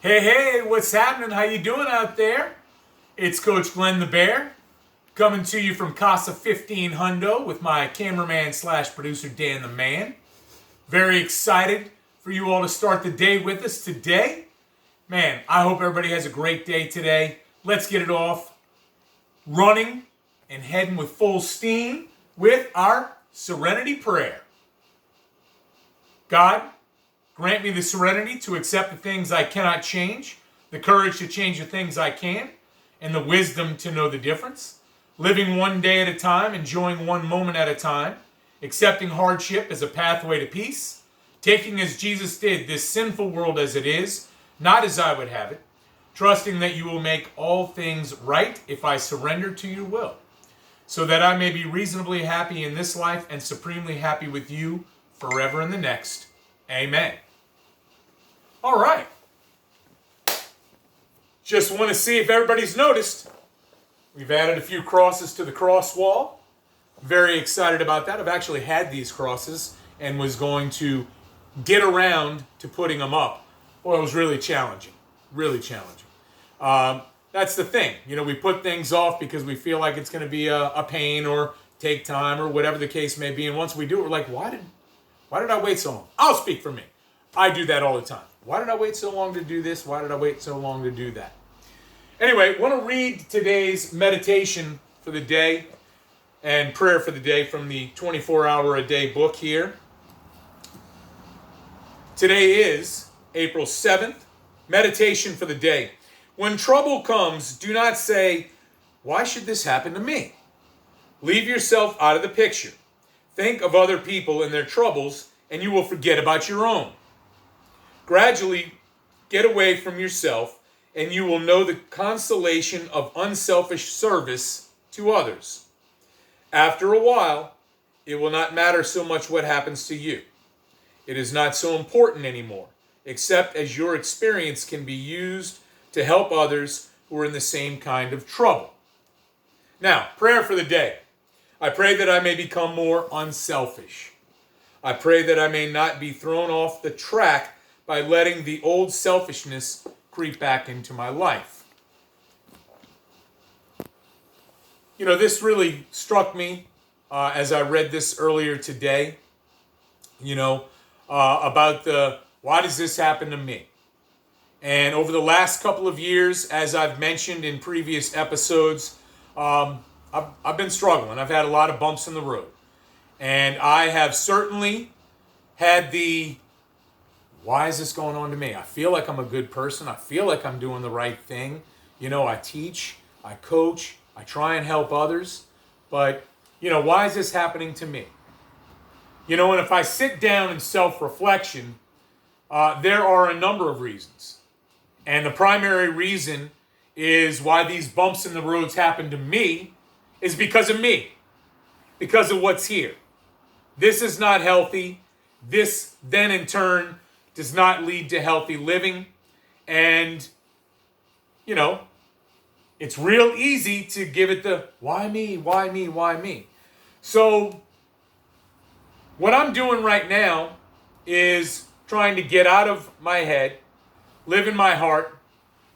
Hey, hey, what's happening? How you doing out there? It's Coach Glenn the Bear coming to you from Casa 15 Hundo with my cameraman slash producer Dan the Man. Very excited for you all to start the day with us today. Man, I hope everybody has a great day today. Let's get it off running and heading with full steam with our Serenity Prayer. God, grant me the serenity to accept the things I cannot change, the courage to change the things I can, and the wisdom to know the difference. Living one day at a time, enjoying one moment at a time, accepting hardship as a pathway to peace, taking as Jesus did this sinful world as it is, not as I would have it, trusting that you will make all things right if I surrender to your will, so that I may be reasonably happy in this life and supremely happy with you forever in the next. Amen. All right. Just want to see if everybody's noticed. We've added a few crosses to the cross wall. Very excited about that. I've actually had these crosses and was going to get around to putting them up. Boy, it was really challenging. Really challenging. That's the thing. You know, we put things off because we feel like it's going to be a pain or take time or whatever the case may be. And once we do it, we're like, why did I wait so long? I'll speak for me. I do that all the time. Why did I wait so long to do this? Why did I wait so long to do that? Anyway, I want to read today's meditation for the day and prayer for the day from the 24-hour-a-day book here. Today is April 7th. Meditation for the day. When trouble comes, do not say, why should this happen to me? Leave yourself out of the picture. Think of other people and their troubles, and you will forget about your own. Gradually, get away from yourself, and you will know the consolation of unselfish service to others. After a while, it will not matter so much what happens to you. It is not so important anymore, except as your experience can be used to help others who are in the same kind of trouble. Now, prayer for the day. I pray that I may become more unselfish. I pray that I may not be thrown off the track by letting the old selfishness creep back into my life. You know, this really struck me as I read this earlier today, about why does this happen to me? And over the last couple of years, as I've mentioned in previous episodes, I've been struggling. I've had a lot of bumps in the road. And I have certainly had why is this going on to me? I feel like I'm a good person. I feel like I'm doing the right thing. You know, I teach, I coach, I try and help others. But, why is this happening to me? And if I sit down in self-reflection, there are a number of reasons. And the primary reason is why these bumps in the roads happen to me is because of me, because of what's here. This is not healthy. This then in turn does not lead to healthy living. And, it's real easy to give it the why me, why me, why me. So what I'm doing right now is trying to get out of my head, live in my heart,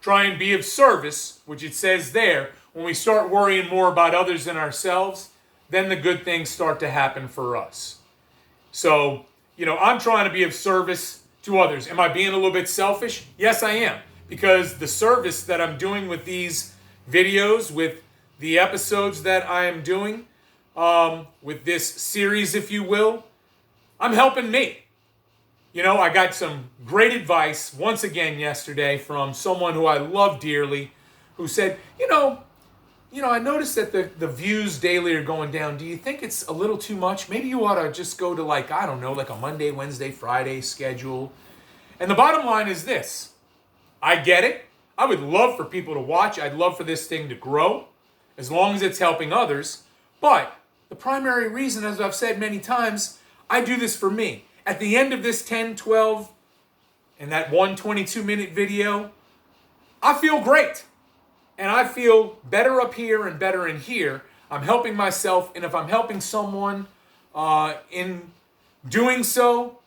try and be of service, which it says there. When we start worrying more about others than ourselves, then the good things start to happen for us. So, I'm trying to be of service to others. Am I being a little bit selfish? Yes, I am. Because the service that I'm doing with these videos, with the episodes that I am doing, with this series, if you will, I'm helping me. I got some great advice once again yesterday from someone who I love dearly, who said, I noticed that the views daily are going down. Do you think it's a little too much? Maybe you ought to just go to like a Monday, Wednesday, Friday schedule. And the bottom line is this. I get it. I would love for people to watch. I'd love for this thing to grow as long as it's helping others. But the primary reason, as I've said many times, I do this for me. At the end of this 10, 12, and that 22-minute video, I feel great. And I feel better up here and better in here. I'm helping myself, and if I'm helping someone in doing so,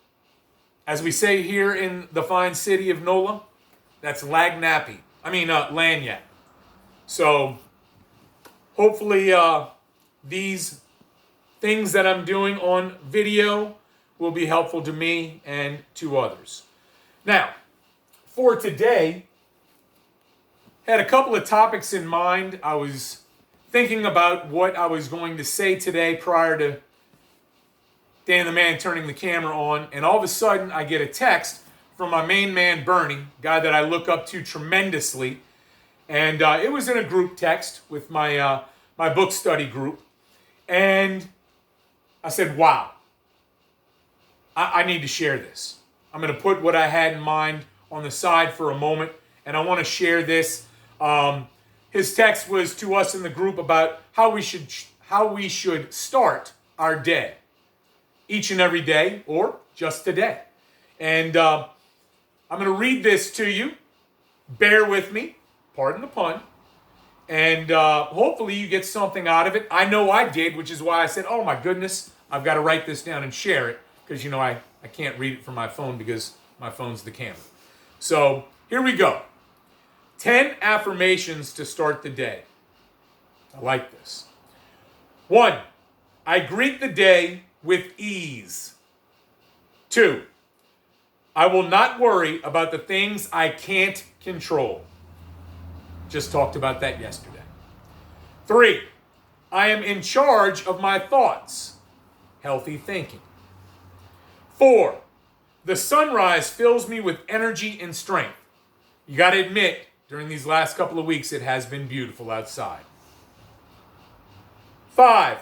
as we say here in the fine city of NOLA, That's lagnappy. Lanyap. So hopefully these things that I'm doing on video will be helpful to me and to others. Now, for today, had a couple of topics in mind. I was thinking about what I was going to say today prior to Dan the Man turning the camera on, and all of a sudden I get a text from my main man, Bernie, guy that I look up to tremendously, and it was in a group text with my my book study group, and I said, wow, I need to share this. I'm going to put what I had in mind on the side for a moment, and I want to share this. His text was to us in the group about how we should start our day, each and every day, or just today. And I'm going to read this to you. Bear with me, pardon the pun, and hopefully you get something out of it. I know I did, which is why I said, oh my goodness, I've got to write this down and share it, because I can't read it from my phone because my phone's the camera. So here we go. 10 affirmations to start the day. I like this. 1, I greet the day with ease. 2, I will not worry about the things I can't control. Just talked about that yesterday. 3, I am in charge of my thoughts. Healthy thinking. 4, the sunrise fills me with energy and strength. You got to admit, during these last couple of weeks, it has been beautiful outside. 5,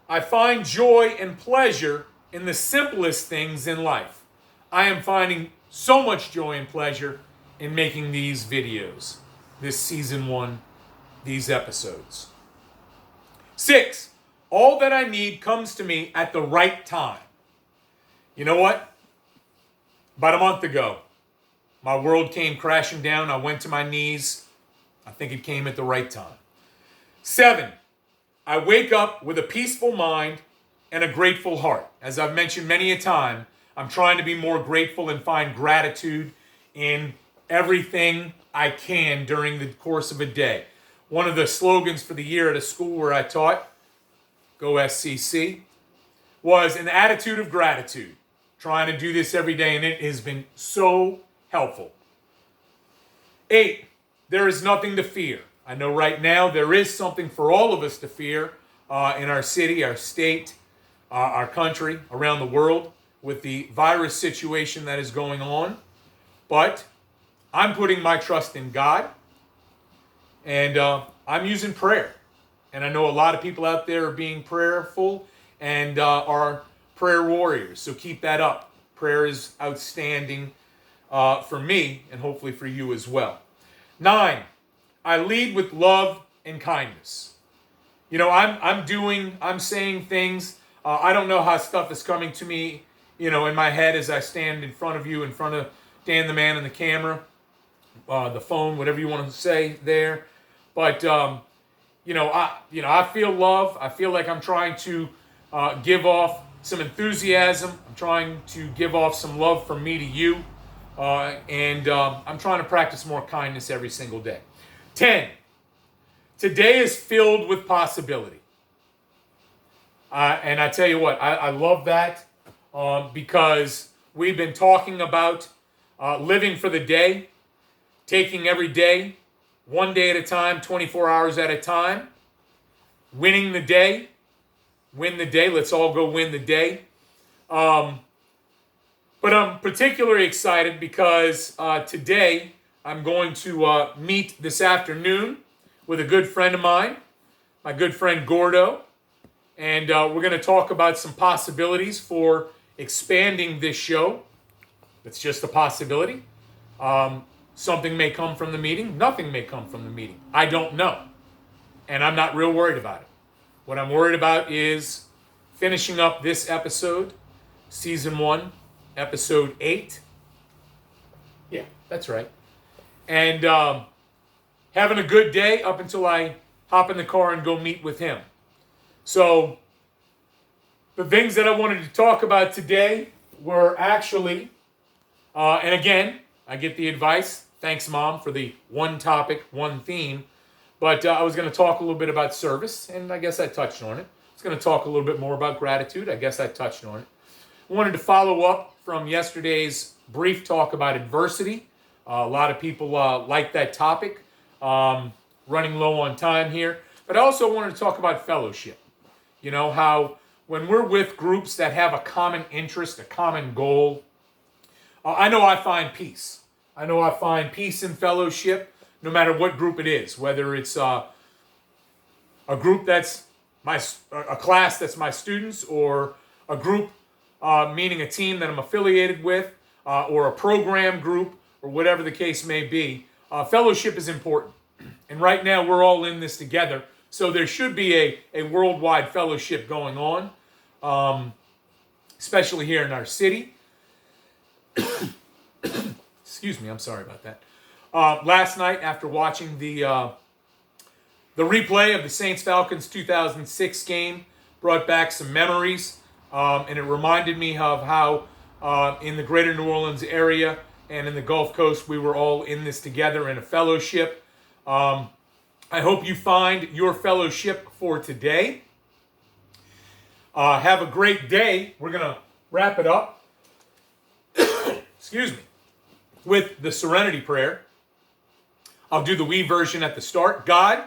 I find joy and pleasure in the simplest things in life. I am finding so much joy and pleasure in making these videos, this season 1, these episodes. 6, all that I need comes to me at the right time. You know what? About a month ago, my world came crashing down. I went to my knees. I think it came at the right time. 7, I wake up with a peaceful mind and a grateful heart. As I've mentioned many a time, I'm trying to be more grateful and find gratitude in everything I can during the course of a day. One of the slogans for the year at a school where I taught, Go SCC, was an attitude of gratitude. Trying to do this every day, and it has been so helpful. 8, there is nothing to fear. I know right now there is something for all of us to fear in our city, our state, our country, around the world with the virus situation that is going on. But I'm putting my trust in God, and I'm using prayer. And I know a lot of people out there are being prayerful and are prayer warriors. So keep that up. Prayer is outstanding for me and hopefully for you as well. 9, I lead with love and kindness. I'm saying things. I don't know how stuff is coming to me, in my head as I stand in front of you, in front of Dan the Man and the camera, the phone, whatever you want to say there. But I feel love. I feel like I'm trying to give off some enthusiasm. I'm trying to give off some love from me to you. And I'm trying to practice more kindness every single day. 10, today is filled with possibility. And I tell you what, I love that because we've been talking about living for the day, taking every day, one day at a time, 24 hours at a time, winning the day. Win the day. Let's all go win the day. But I'm particularly excited because today I'm going to meet this afternoon with a good friend of mine, my good friend Gordo. And we're going to talk about some possibilities for expanding this show. It's just a possibility. Something may come from the meeting. Nothing may come from the meeting. I don't know. And I'm not real worried about it. What I'm worried about is finishing up this episode, Season 1, Episode 8. Yeah, that's right. And having a good day up until I hop in the car and go meet with him. So, the things that I wanted to talk about today were actually, and again, I get the advice, Thanks, Mom, for the one topic, one theme. But I was going to talk a little bit about service, and I guess I touched on it. I was going to talk a little bit more about gratitude. I guess I touched on it. I wanted to follow up from yesterday's brief talk about adversity. A lot of people like that topic. Running low on time here. But I also wanted to talk about fellowship. You know, how when we're with groups that have a common interest, a common goal, I know I find peace. I know I find peace in fellowship, no matter what group it is, whether it's a group that's a class that's my students, or a group meaning a team that I'm affiliated with, or a program group, or whatever the case may be. Fellowship is important. And right now we're all in this together. So there should be a worldwide fellowship going on, especially here in our city. Excuse me, I'm sorry about that. Last night, after watching the replay of the Saints-Falcons 2006 game, brought back some memories, and it reminded me of how in the greater New Orleans area and in the Gulf Coast, we were all in this together in a fellowship. I hope you find your fellowship for today. Have a great day. We're going to wrap it up. Excuse me. With the Serenity Prayer. I'll do the we version at the start. God,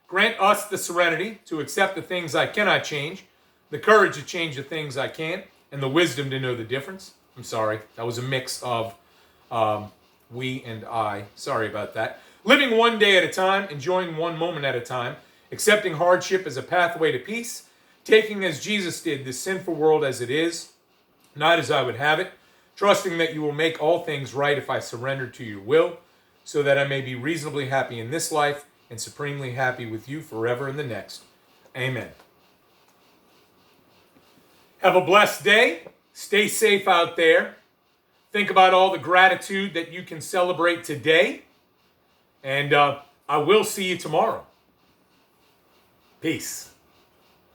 grant us the serenity to accept the things I cannot change, the courage to change the things I can, and the wisdom to know the difference. I'm sorry. That was a mix of we and I. Sorry about that. Living one day at a time, enjoying one moment at a time, accepting hardship as a pathway to peace, taking as Jesus did this sinful world as it is, not as I would have it, trusting that you will make all things right if I surrender to your will, so that I may be reasonably happy in this life and supremely happy with you forever in the next. Amen. Have a blessed day. Stay safe out there. Think about all the gratitude that you can celebrate today. And I will see you tomorrow. Peace.